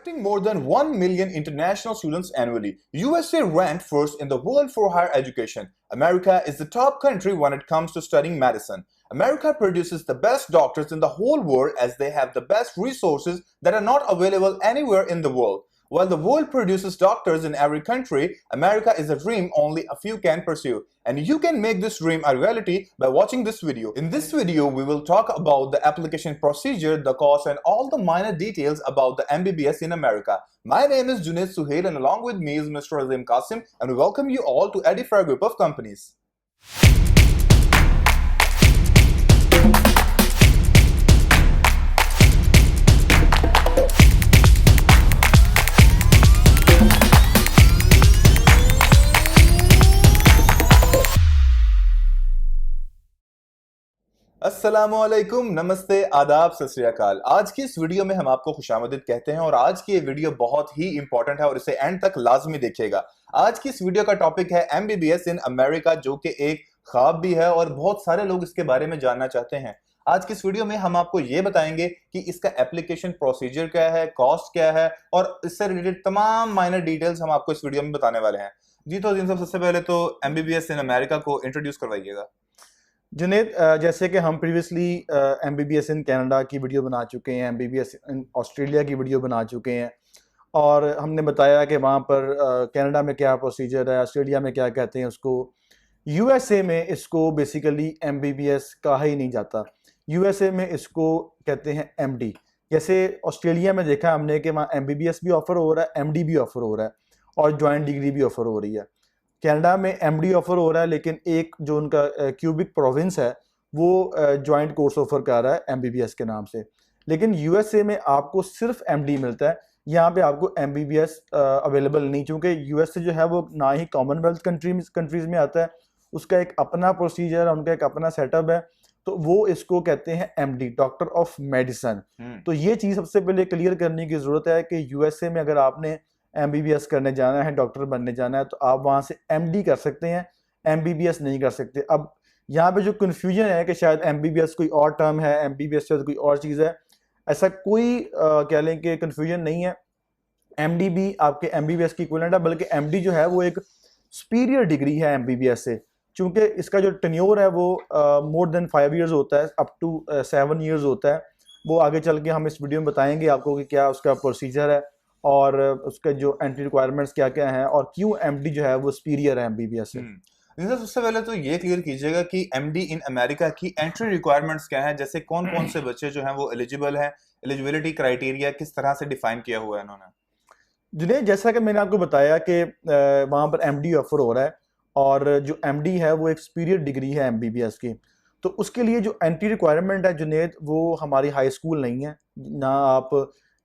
Accepting more than 1 million international students annually, USA ranked first in the world for higher education. America is the top country when it comes to studying medicine. America produces the best doctors in the whole world as they have the best resources that are not available anywhere in the world. While the world produces doctors in every country, America is a dream only a few can pursue. And you can make this dream a reality by watching this video. In this video, we will talk about the application procedure, the cost, and all the minor details about the MBBS in America. My name is Junaid Suhail, and along with me is Mr. Azim Qasim, and we welcome you all to Edifair Group of Companies. अस्सलामुअलैकुम, नमस्ते, आदाब, सत श्री अकाल। आज की इस video में हम आपको खुशामदीद कहते हैं और आज की ये वीडियो बहुत ही इंपॉर्टेंट है और इसे एंड तक लाजमी देखिएगा। आज की इस वीडियो का टॉपिक है MBBS इन अमेरिका, जो कि एक ख्वाब भी है और बहुत सारे लोग इसके बारे में जानना चाहते हैं। आज की इस वीडियो में हम आपको ये बताएंगे कि इसका एप्लीकेशन प्रोसीजर क्या है, कॉस्ट क्या है और इससे रिलेटेड तमाम माइनर डिटेल्स हम आपको इस वीडियो में बताने वाले हैं। जी तो अजीम साहब, सबसे पहले तो MBBS इन अमेरिका को इंट्रोड्यूस करवाइएगा। जुनेद, जैसे कि हम प्रीवियसली MBBS इन कनाडा की वीडियो बना चुके हैं, MBBS इन ऑस्ट्रेलिया की वीडियो बना चुके हैं और हमने बताया कि वहाँ पर कनाडा में क्या प्रोसीजर है, ऑस्ट्रेलिया में क्या कहते हैं उसको। USA में इसको बेसिकली MBBS कहा ही नहीं जाता। USA में इसको कहते हैं MD। जैसे ऑस्ट्रेलिया में देखा हमने कि वहाँ MBBS भी ऑफ़र हो रहा है, MD भी ऑफ़र हो रहा है और जॉइंट डिग्री भी ऑफ़र हो रही है। कनाडा में MD ऑफ़र हो रहा है, लेकिन एक जो उनका क्यूबिक प्रोविंस है वो जॉइंट कोर्स ऑफ़र कर रहा है MBBS के नाम से। लेकिन USA में आपको सिर्फ MD मिलता है, यहाँ पे आपको MBBS अवेलेबल नहीं, क्योंकि USA जो है वो ना ही कॉमनवेल्थ कंट्रीज़ में आता है, उसका एक अपना प्रोसीजर है, उनका एक अपना सेटअप है, तो वो इसको कहते हैं MD, डॉक्टर ऑफ मेडिसन। तो ये चीज़ सबसे पहले क्लियर करने की ज़रूरत है कि USA में अगर आपने MBBS करने जाना है, डॉक्टर बनने जाना है, तो आप वहाँ से MD कर सकते हैं, MBBS नहीं कर सकते। अब यहाँ पे जो कन्फ्यूजन है कि शायद MBBS कोई और टर्म है, MBBS शायद कोई और चीज़ है, ऐसा कोई कह लें कि कन्फ्यूजन नहीं है। MD भी आपके MBBS की इक्विवेलेंट है, बल्कि MD जो है वो एक सुपीरियर डिग्री है MBBS से, चूँकि इसका जो टेन्योर है वो मोर देन 5 ईयर्स होता है, अप टू 7 ईयर्स होता है। वो आगे चल के हम इस वीडियो में बताएंगे आपको कि क्या उसका प्रोसीजर है और उसके जो एंट्री रिक्वायरमेंट्स क्या क्या हैं और क्यों MD जो है वो सुपीरियर है MBBS से। सबसे पहले तो ये क्लियर कीजिएगा कि MD इन अमेरिका की एंट्री रिक्वायरमेंट्स क्या है, जैसे कौन कौन से बच्चे जो हैं वो एलिजिबल हैं, एलिजिबिलिटी क्राइटेरिया किस तरह से डिफाइन किया हुआ है इन्होंने। जुनेद, जैसा कि मैंने आपको बताया कि वहाँ पर MD ऑफर हो रहा है और जो MD है वो एक सुपीरियर डिग्री है MBBS की, तो उसके लिए जो एंट्री रिक्वायरमेंट है जुनेद, वो हमारी हाई स्कूल नहीं है। ना आप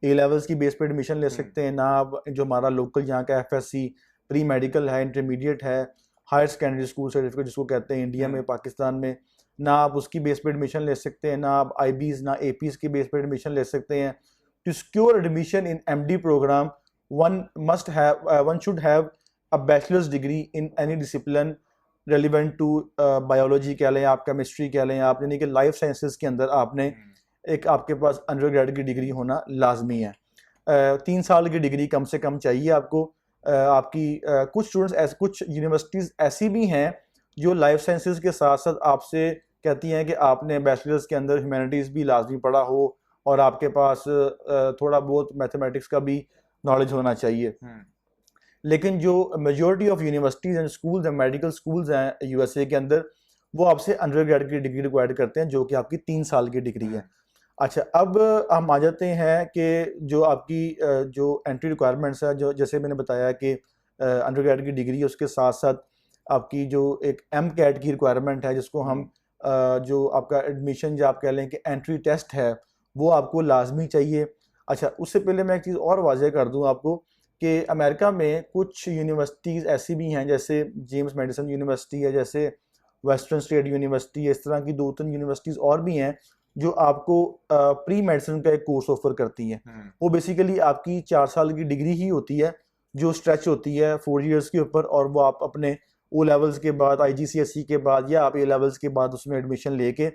A लेवल्स की बेस पे एडमिशन ले सकते हैं, ना आप जो हमारा लोकल यहाँ का FSC प्री मेडिकल है, इंटरमीडिएट है, हायर सेकेंडरी स्कूल सर्टिफिकेट जिसको कहते हैं इंडिया में, पाकिस्तान में, ना आप उसकी बेस पे एडमिशन ले सकते हैं, ना आप IBs ना APs की बेस पे एडमिशन ले सकते हैं। To secure admission in MD programme one should have a bachelor's degree in any discipline relevant to biology कह लें आप, केमिस्ट्री कह लें आप, यानी कि लाइफ साइंसेस के अंदर आपने एक आपके पास अंडरग्रेड की डिग्री होना लाजमी है। 3 साल की डिग्री कम से कम चाहिए आपको। आपकी कुछ यूनिवर्सिटीज़ ऐसी भी हैं जो लाइफ साइंसेस के साथ साथ आपसे कहती हैं कि आपने बैचलर्स के अंदर ह्यूमैनिटीज़ भी लाजमी पढ़ा हो और आपके पास थोड़ा बहुत मैथमेटिक्स का भी नॉलेज होना चाहिए। लेकिन जो majority of universities and schools and medical schools हैं USA के अंदर, वो आपसे अंडरग्रेड की डिग्री रिक्वायर्ड करते हैं, जो कि आपकी 3 साल की डिग्री है। अच्छा, अब हम आ जाते हैं कि जो आपकी जो एंट्री रिक्वायरमेंट्स है, जो जैसे मैंने बताया कि अंडरग्रेड की डिग्री है, उसके साथ साथ आपकी जो एक MCAT की रिक्वायरमेंट है, जिसको हम जो आपका एडमिशन जो आप कह लें कि एंट्री टेस्ट है, वो आपको लाजमी चाहिए। अच्छा, उससे पहले मैं एक चीज़ और वाज़ेह कर दूँ आपको कि अमेरिका में कुछ यूनिवर्सिटीज़ ऐसी भी हैं, जैसे जेम्स मेडिसन यूनिवर्सिटी है, जैसे वेस्टर्न स्टेट यूनिवर्सिटी है, इस तरह की 2-3 यूनिवर्सिटीज़ और भी हैं जो आपको प्री मेडिसिन का एक कोर्स ऑफर करती हैं। वो बेसिकली आपकी 4 साल की डिग्री ही होती है, जो स्ट्रेच होती है 4 इयर्स के ऊपर, और वो आप अपने O लेवल्स के बाद, IGCSE के बाद या आप A लेवल्स के बाद उसमें एडमिशन लेके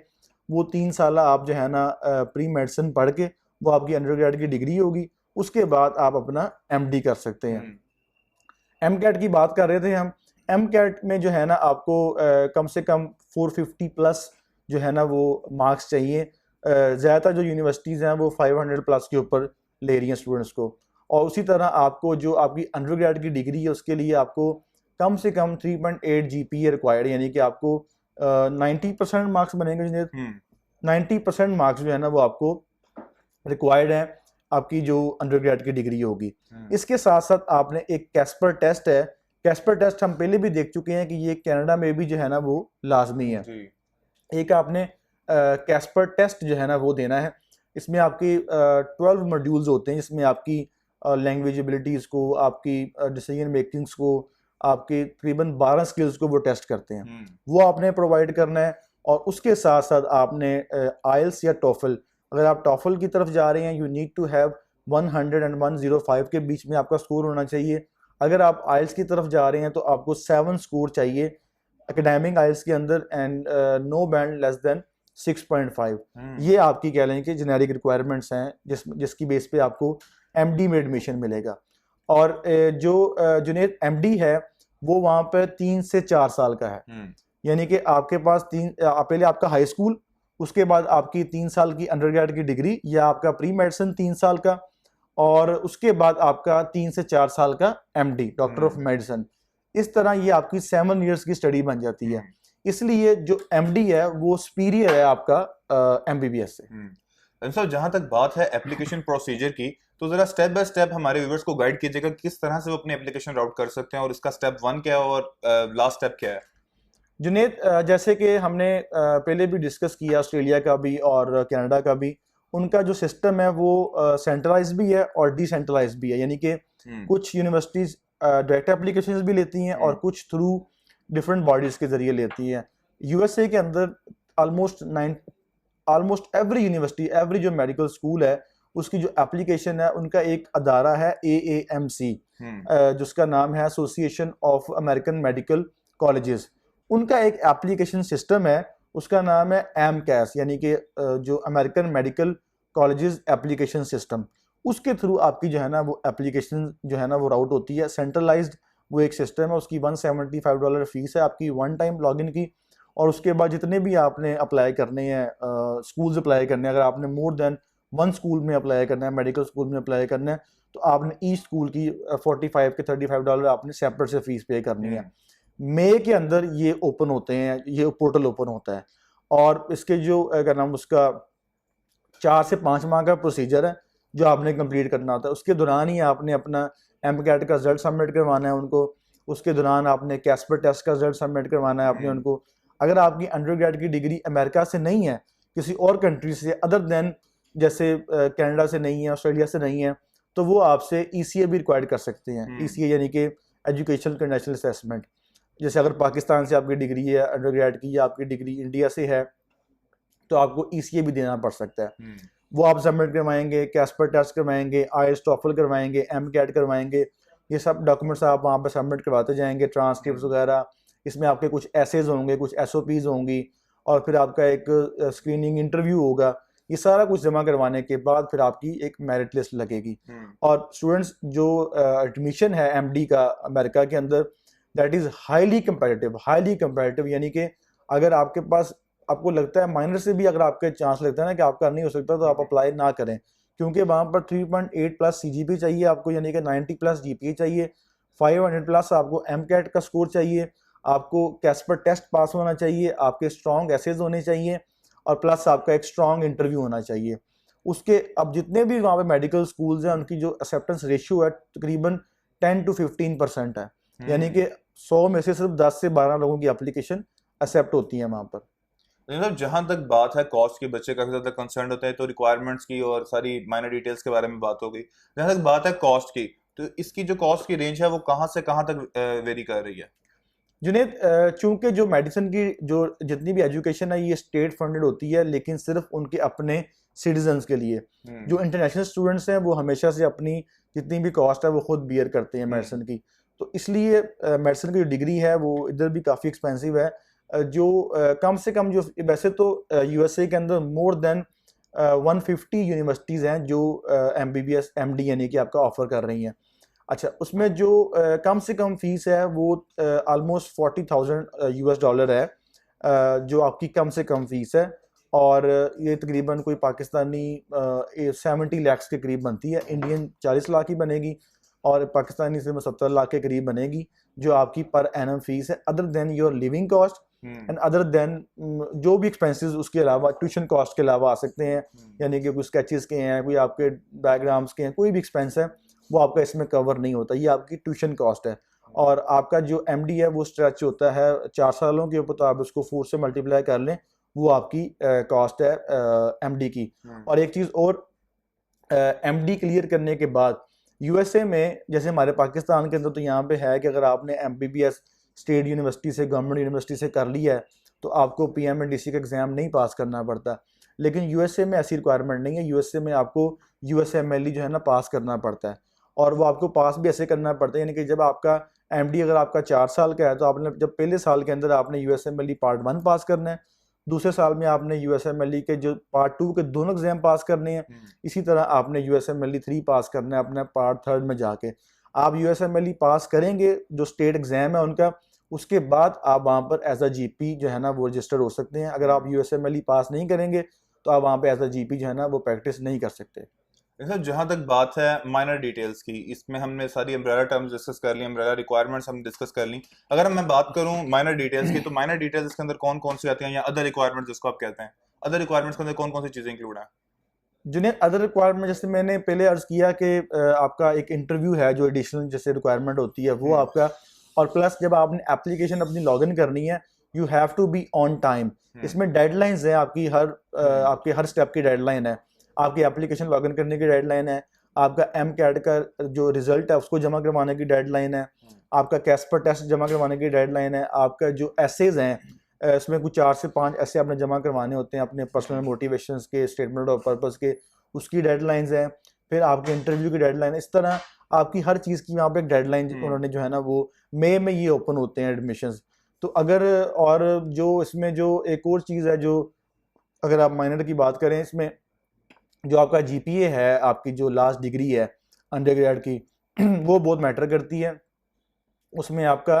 वो 3 साल आप जो है ना प्री मेडिसिन पढ़ के वो आपकी अंडरग्रेड की डिग्री होगी उसके बाद आप अपना एमडी कर सकते हैं। हम्म, एमकैट की बात कर रहे थे हम। एमकैट में जो है ना आपको कम से कम 450 प्लस जो है ना वो मार्क्स चाहिए। ज़्यादातर जो यूनिवर्सिटीज़ हैं वो 500 प्लस के ऊपर ले रही हैं स्टूडेंट्स को। और उसी तरह आपको जो आपकी अंडरग्रेड की डिग्री है उसके लिए आपको कम से कम 3.8 जीपीए रिक्वायर्ड, यानी कि आपको 90% मार्क्स बनेंगे जिन्हें हम्म, 90% मार्क्स जो है ना वो आपको रिक्वायर्ड है आपकी जो अंडरग्रेड की डिग्री होगी। इसके साथ साथ आपने एक कैस्पर टेस्ट है। कैस्पर टेस्ट हम पहले भी देख चुके हैं कि ये कनाडा में भी जो है ना वो लाजमी है। जी, एक आपने कैस्पर टेस्ट जो है ना वो देना है। इसमें आपकी 12 मॉड्यूल्स होते हैं, जिसमें आपकी लैंग्वेज एबिलिटीज़ को, आपकी डिसीजन मेकिंग्स को, आपके तकरीबन 12 स्किल्स को वो टेस्ट करते हैं। वो आपने प्रोवाइड करना है। और उसके साथ साथ आपने आइल्स या टोफल, अगर आप टोफल की तरफ जा रहे हैं you need to have 100 and 105 के बीच में आपका स्कोर होना चाहिए। अगर आप आइल्स की तरफ जा रहे हैं तो आपको 7 स्कोर चाहिए एकेडमिक आइल्स के अंदर, and no band less than 6.5। ये आपकी कह लें कि जेनेरिक रिक्वायरमेंट्स हैं जिसकी बेस पे आपको एमडी में एडमिशन मिलेगा। और जो जुनेद एमडी है वो वहाँ पर 3 से 4 साल का है। यानी कि आपके पास पहले आपका हाई स्कूल, उसके बाद आपकी 3 साल की अंडरग्रेड की डिग्री या आपका प्री मेडिसिन 3 साल का, और उसके बाद आपका 3 से 4 साल का एमडी डॉक्टर ऑफ मेडिसिन। इस तरह ये आपकी 7 इयर्स की स्टडी बन जाती है। इसलिए जो एमडी है वो सुपीरियर है आपका एमबीबीएस से। सर जहाँ तक बात है एप्लीकेशन प्रोसीजर की, तो जरा स्टेप बाय स्टेप हमारे व्यूअर्स को गाइड कीजिएगा किस तरह से वो अपने एप्लीकेशन राउट कर सकते हैं, और इसका स्टेप 1 क्या है और लास्ट स्टेप क्या है। जुनेद, जैसे कि हमने पहले भी डिस्कस किया ऑस्ट्रेलिया का भी और कनाडा का भी, उनका जो सिस्टम है वो सेंट्रलाइज भी है और डिसेंट्रलाइज भी है। यानी कि कुछ यूनिवर्सिटीज़ डायरेक्ट एप्लीकेशंस भी लेती हैं और कुछ थ्रू डिफरेंट बॉडीज़ के ज़रिए लेती हैं। यूएसए के अंदर ऑलमोस्ट एवरी यूनिवर्सिटी, एवरी जो मेडिकल स्कूल है उसकी जो एप्लीकेशन है उनका एक अदारा है AAMC, जिसका नाम है association of American medical colleges. उनका एक एप्लीकेशन सिस्टम है, उसका नाम है एमकैस, यानी कि जो American medical colleges application system. उसके थ्रू आपकी जो है ना वो एप्लीकेशन जो है ना वो राउट होती है। सेंट्रलाइज्ड वो एक सिस्टम है, उसकी $175 फीस है आपकी वन टाइम लॉगिन की। और उसके बाद जितने भी आपने अप्लाई करने हैं स्कूल्स अप्लाई करने हैं, अगर आपने मोर देन 1 स्कूल में अप्लाई करना है, मेडिकल स्कूल में अप्लाई करना है, तो आपने ईच स्कूल की 45 के $35 आपने सेपरेट से फीस पे करनी है। मई के अंदर ये ओपन होते हैं, ये पोर्टल ओपन होता है। और इसके जो क्या नाम उसका 4 से 5 माह का प्रोसीजर है जो आपने कंप्लीट करना होता है। उसके दौरान ही आपने अपना एमकैट का रिजल्ट सबमिट करवाना है उनको। उसके दौरान आपने कैस्पर टेस्ट का रिजल्ट सबमिट करवाना है आपने उनको। अगर आपकी अंडरग्रेड की डिग्री अमेरिका से नहीं है, किसी और कंट्री से अदर देन, जैसे कनाडा से नहीं है, ऑस्ट्रेलिया से नहीं है, तो वो आपसे ECA भी रिक्वायर्ड कर सकते हैं। ECA यानी कि एजुकेशन कंडीशनल असेसमेंट। जैसे अगर पाकिस्तान से आपकी डिग्री है अंडरग्रेड की, या आपकी डिग्री इंडिया से है, तो आपको ECA भी देना पड़ सकता है। वो आप सबमिट करवाएंगे, कैस्पर टेस्ट करवाएंगे, आइल्स टॉफल करवाएंगे, एमकैट करवाएंगे। ये सब डॉक्यूमेंट्स आप वहाँ पर सबमिट करवाते जाएंगे, ट्रांसक्रिप्ट वगैरह। इसमें आपके कुछ एसेज होंगे, कुछ SOPs होंगी, और फिर आपका एक स्क्रीनिंग इंटरव्यू होगा। ये सारा कुछ जमा करवाने के बाद फिर आपकी एक मेरिट लिस्ट लगेगी। और स्टूडेंट्स जो एडमिशन है MD का अमेरिका के अंदर, दैट इज़ हाईली कंपेरेटिव। यानी कि अगर आपके पास, आपको लगता है माइनर से भी अगर आपके चांस लगता है ना कि आपका नहीं हो सकता, तो आप अप्लाई ना करें, क्योंकि वहाँ पर 3.8 प्लस CGP चाहिए आपको, यानी कि 90 प्लस GPA चाहिए, 500 प्लस आपको MCAT का स्कोर चाहिए, आपको कैस्पर टेस्ट पास होना चाहिए, आपके स्ट्रॉन्ग एसेज होने चाहिए, और प्लस आपका एक स्ट्रॉन्ग इंटरव्यू होना चाहिए। उसके अब जितने भी वहाँ पे मेडिकल स्कूल्स हैं उनकी जो एक्सेप्टेंस रेशियो है तकरीबन 10 to 15% है। यानी कि 100 में से सिर्फ 10 से 12 लोगों की एप्लीकेशन एक्सेप्ट होती है वहाँ पर। मतलब जहां तक बात है कॉस्ट की, बच्चे काफी ज्यादा कंसर्न होता है, तो रिक्वायरमेंट्स की और सारी माइनर डिटेल्स के बारे में बात हो गई। जहां तक बात है कॉस्ट की, तो इसकी जो कॉस्ट की रेंज है वो कहां से कहां तक वेरी कर रही है। जुनेद, चूंकि जो मेडिसिन की जो जितनी भी एजुकेशन है ये स्टेट फंडेड होती है, लेकिन सिर्फ उनके अपने सिटीजन्स के लिए। जो इंटरनेशनल स्टूडेंट्स हैं वो हमेशा से अपनी जितनी भी कॉस्ट है वो खुद बियर करते हैं मेडिसिन की। तो इसलिए मेडिसिन की जो डिग्री है वो इधर भी काफ़ी एक्सपेंसिव है। जो कम से कम जो, वैसे तो USA के अंदर मोर देन 150 यूनिवर्सिटीज़ हैं जो MBBS MD यानी कि आपका ऑफ़र कर रही हैं। अच्छा, उसमें जो कम से कम फ़ीस है वो ऑलमोस्ट $40,000 है, जो आपकी कम से कम फ़ीस है। और ये तकरीबन कोई पाकिस्तानी 70 लाख के करीब बनती है, इंडियन 40 लाख ही बनेगी और पाकिस्तानी से 70 लाख के करीब बनेगी, जो आपकी पर एनम फीस है, other than your living cost and other than जो भी एक्सपेंसेस उसके अलावा ट्यूशन कॉस्ट के अलावा आ सकते हैं, यानी कि कोई स्केचेस के हैं, कोई आपके डायग्राम्स के हैं, कोई भी एक्सपेंस है वो आपका इसमें कवर नहीं होता, ये आपकी ट्यूशन कॉस्ट है। और आपका जो MD है वो स्ट्रेच होता है 4 सालों के ऊपर, तो आप उसको 4 से मल्टीप्लाई कर लें, वो आपकी कॉस्ट है MD की। और एक चीज़ और, MD क्लियर करने के बाद USA में, जैसे हमारे पाकिस्तान के अंदर तो यहाँ पे है कि अगर आपने MBBS स्टेट यूनिवर्सिटी से, गवर्नमेंट यूनिवर्सिटी से कर लिया है तो आपको PMNDC का एग्ज़ाम नहीं पास करना पड़ता। लेकिन USA में ऐसी रिक्वायरमेंट नहीं है। USA में आपको USMLE जो है ना पास करना पड़ता है, और वो आपको पास भी ऐसे करना पड़ता है, यानी कि जब आपका MD अगर आपका 4 साल का है तो आपने जब पहले साल के अंदर आपने USMLE पार्ट 1 पास करना है, दूसरे साल में आपने USMLE के जो पार्ट 2 के दोनों एग्जाम पास करने हैं। इसी तरह आपने USMLE 3 पास करना है अपने पार्ट 3 में जाके। आप USMLE पास करेंगे जो स्टेट एग्जाम है उनका, उसके बाद आप वहाँ पर एज अ GP जो है ना वो रजिस्टर हो सकते हैं। अगर आप USMLE पास नहीं करेंगे तो आप वहाँ पे एज अ GP जो है ना वो प्रैक्टिस नहीं कर सकते। सर जहाँ तक बात है माइनर डिटेल्स की, इसमें हमने सारी अम्ब्रेला टर्म्स डिस्कस कर ली, अम्ब्रेला रिक्वायरमेंट्स हम डिस्कस कर ली। अगर मैं बात करूँ माइनर डिटेल्स की, तो माइनर डिटेल्स के अंदर कौन कौन सी आती हैं, या अदर रिक्वायरमेंट्स जिसको आप कहते हैं, अदर रिक्वायरमेंट्स के अंदर कौन कौन सी चीज़ें इंक्लूड हैं? जिन्हें अदर रिक्वायरमेंट, जैसे मैंने पहले अर्ज किया कि आपका एक इंटरव्यू है जो एडिशनल जैसे रिक्वायरमेंट होती है वो आपका, और प्लस जब आपने एप्लीकेशन अपनी लॉगिन करनी है, you have to be on time. इसमें डेडलाइंस है आपकी, आपके हर स्टेप की डेडलाइन है। आपकी एप्लीकेशन लॉगिन करने की डेडलाइन है, आपका MCAT का जो रिजल्ट है उसको जमा करवाने की डेडलाइन है, आपका कैस्पर टेस्ट जमा करवाने की डेडलाइन है, आपका जो एसेज हैं इसमें कुछ 4 से 5 ऐसे आपने जमा करवाने होते हैं अपने पर्सनल मोटिवेशंस के, स्टेटमेंट ऑफ पर्पस के, उसकी डेडलाइंस हैं। फिर आपके इंटरव्यू की डेडलाइन है। इस तरह आपकी हर चीज़ की वहाँ पे एक डेडलाइन उन्होंने जो है ना वो मई में ये ओपन होते हैं एडमिशन्स। तो अगर, और जो इसमें जो एक और चीज़ है, जो अगर आप माइनर की बात करें, इसमें जो आपका GPA है, आपकी जो लास्ट डिग्री है अंडरग्रेड की वो बहुत मैटर करती है। उसमें आपका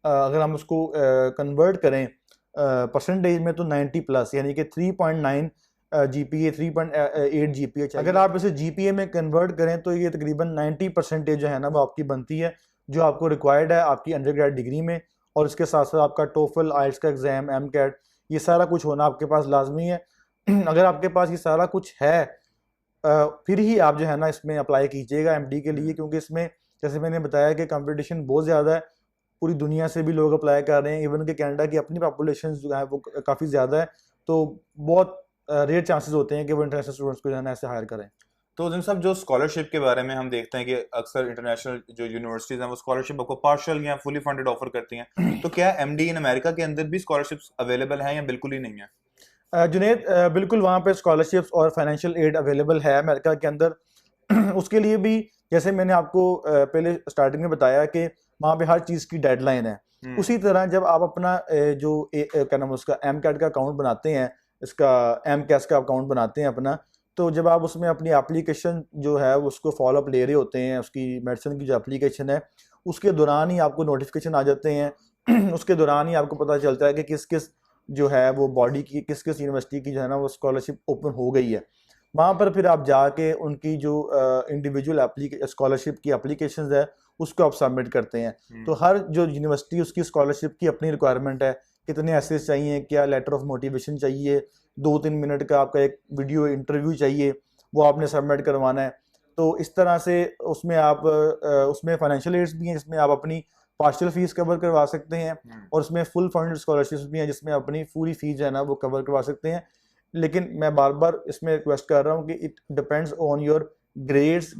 अगर हम उसको कन्वर्ट करें परसेंटेज में तो 90+ यानी कि 3.9 GPA, 3.8 GPA चाहिए। अगर आप इसे GPA में कन्वर्ट करें तो ये तकरीबन 90% जो है ना वो आपकी बनती है, जो आपको रिक्वायर्ड है आपकी अंडरग्रेड डिग्री में। और इसके साथ साथ आपका TOEFL, IELTS का एग्ज़ाम, MCAT, ये सारा कुछ होना आपके पास लाजमी है। अगर आपके पास ये सारा कुछ है फिर ही आप जो है ना इसमें अप्लाई कीजिएगा MD के लिए, क्योंकि इसमें जैसे मैंने बताया कि कंपटीशन बहुत ज़्यादा है, पूरी दुनिया से भी लोग अप्लाई कर रहे हैं, इवन कि कनाडा की अपनी पॉपुलेशन जो है वो काफ़ी ज़्यादा है, तो बहुत रेयर चांसेस होते हैं कि वो इंटरनेशनल स्टूडेंट्स को जो है ना ऐसे हायर करें। तो जिन सब जो स्कॉलरशिप के बारे में हम देखते हैं कि अक्सर इंटरनेशनल जो यूनिवर्सिटीज़ हैं वो स्कॉलरशिप आपको पार्शियल या फुली फंडेड ऑफर करती हैं, तो क्या MD इन अमेरिका के अंदर भी स्कॉलरशिप्स अवेलेबल हैं या बिल्कुल ही नहीं है? जुनैद, बिल्कुल वहाँ पे स्कॉलरशिप्स और फाइनेंशियल एड अवेलेबल है अमेरिका के अंदर। उसके लिए भी जैसे मैंने आपको पहले स्टार्टिंग में बताया कि वहाँ पे हर चीज़ की डेडलाइन है। उसी तरह जब आप अपना क्या नाम उसका MCAT का अकाउंट बनाते हैं, इसका MCAS का अकाउंट बनाते हैं अपना, तो जब आप उसमें अपनी एप्लीकेशन जो है उसको फॉलोअप ले रहे होते हैं, उसकी मेडिसिन की जो एप्लीकेशन है उसके दौरान ही आपको नोटिफिकेशन आ जाते हैं। उसके दौरान ही आपको पता चलता है कि किस किस जो है वो बॉडी की, किस किस यूनिवर्सिटी की जो है ना वो स्कॉलरशिप ओपन हो गई है। वहाँ पर फिर आप जाके उनकी जो इंडिविजुअल स्कॉलरशिप की एप्लीकेशंस है उसको आप सबमिट करते हैं। तो हर जो यूनिवर्सिटी उसकी स्कॉलरशिप की अपनी रिक्वायरमेंट है, कितने एसेस चाहिए, क्या लेटर ऑफ मोटिवेशन चाहिए, 2-3 मिनट का आपका एक वीडियो इंटरव्यू चाहिए, वो आपने सबमिट करवाना है। तो इस तरह से उसमें आप उसमें फाइनेंशियल एड्स भी हैं जिसमें आप अपनी पार्शियल फीस कवर करवा सकते हैं, और उसमें फुल फंड स्कॉलरशिप्स भी हैं जिसमें अपनी पूरी फीस जो है ना वो कवर करवा सकते हैं। लेकिन मैं बार बार इसमें रिक्वेस्ट कर रहा हूँ कि it depends on your grades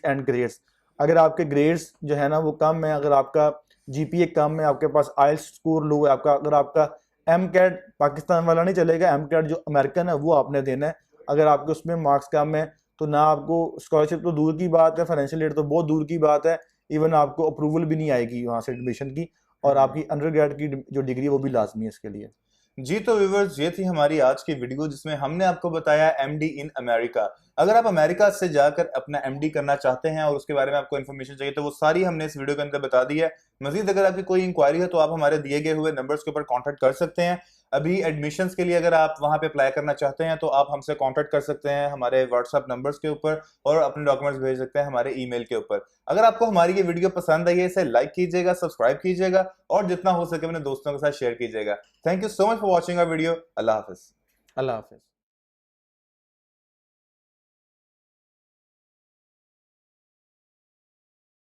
and grades. अगर आपके ग्रेड्स जो है ना वो कम है, अगर आपका GPA कम है, आपके पास IELTS स्कोर लो है, अगर आपका MCAT पाकिस्तान वाला नहीं चलेगा, MCAT जो अमेरिकन है वो आपने देना है। अगर आपके उसमें मार्क्स कम है तो ना आपको स्कॉलरशिप तो दूर की बात है, फाइनेंशियल एड तो बहुत दूर की बात है, इवन आपको अप्रूवल भी नहीं आएगी वहाँ से एडमिशन की, और आपकी अंडरग्रेड की जो डिग्री वो भी लाजमी है इसके लिए। जी तो व्यूवर्स, ये थी हमारी आज की वीडियो जिसमें हमने आपको बताया एमडी इन अमेरिका। अगर आप अमेरिका से जाकर अपना एमडी करना चाहते हैं और उसके बारे में आपको इन्फॉर्मेशन चाहिए तो वो सारी हमने इस वीडियो के अंदर बता दी है। मजीद अगर आपकी कोई इंक्वायरी है तो आप हमारे दिए गए हुए नंबर्स के ऊपर कॉन्टैक्ट कर सकते हैं। अभी एडमिशन्स के लिए अगर आप वहां पे अप्लाई करना चाहते हैं तो आप हमसे कॉन्टैक्ट कर सकते हैं हमारे व्हाट्सएप नंबर्स के ऊपर और अपने डॉक्यूमेंट्स भेज सकते हैं हमारे ईमेल के ऊपर। अगर आपको हमारी ये वीडियो पसंद आई है इसे लाइक कीजिएगा, सब्सक्राइब कीजिएगा और जितना हो सके अपने दोस्तों के साथ शेयर कीजिएगा। Thank you so much for watching our video. अल्लाह हाफिज। अल्लाह हाफिज।